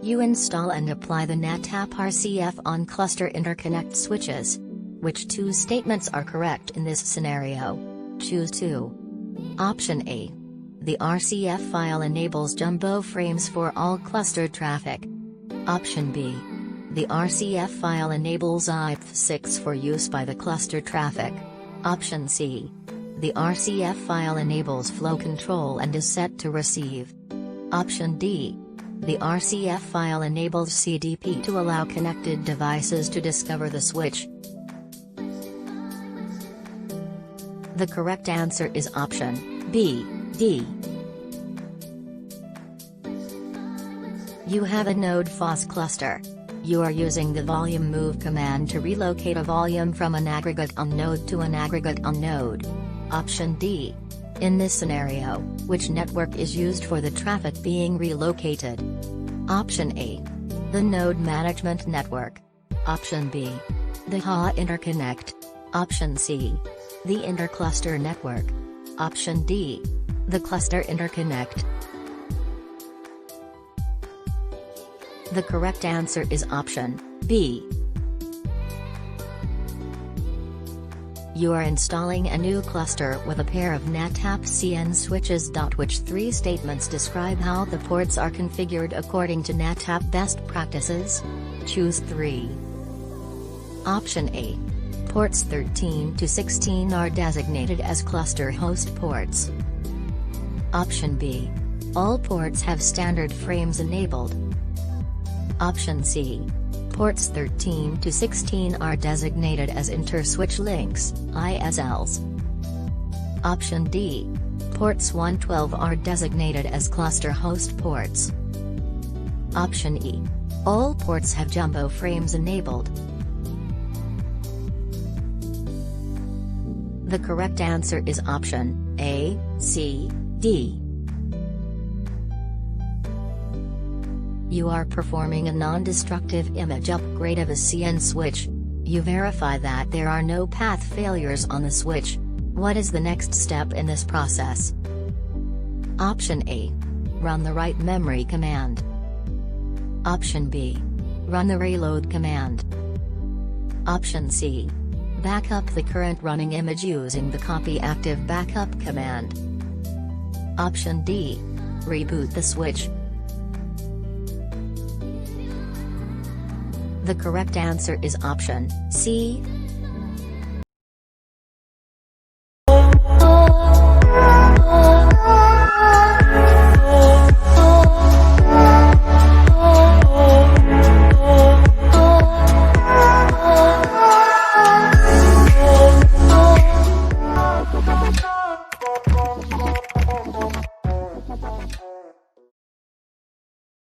You install and apply the NetApp RCF on cluster interconnect switches. Which two statements are correct in this scenario? Choose 2. Option A. The RCF file enables jumbo frames for all cluster traffic. Option B. The RCF file enables IPv6 for use by the cluster traffic. Option C. The RCF file enables flow control and is set to receive. Option D. The RCF file enables CDP to allow connected devices to discover the switch. The correct answer is option B, D. You have a node FOSS cluster. You are using the volume move command to relocate a volume from an aggregate on node to an aggregate on node. Option D. In this scenario, which network is used for the traffic being relocated? Option A. The Node Management Network. Option B. The HA Interconnect. Option C. The Intercluster Network. Option D. The Cluster Interconnect. The correct answer is option B. You are installing a new cluster with a pair of NetApp CN switches. Which three statements describe how the ports are configured according to NetApp best practices? Choose 3. Option A. Ports 13 to 16 are designated as cluster host ports. Option B. All ports have standard frames enabled. Option C. Ports 13 to 16 are designated as inter-switch links, ISLs. Option D. Ports 112 are designated as cluster host ports. Option E. All ports have jumbo frames enabled. The correct answer is option A, C, D. You are performing a non-destructive image upgrade of a CN switch. You verify that there are no path failures on the switch. What is the next step in this process? Option A. Run the write memory command. Option B. Run the reload command. Option C. Back up the current running image using the copy active backup command. Option D. Reboot the switch. The correct answer is option C,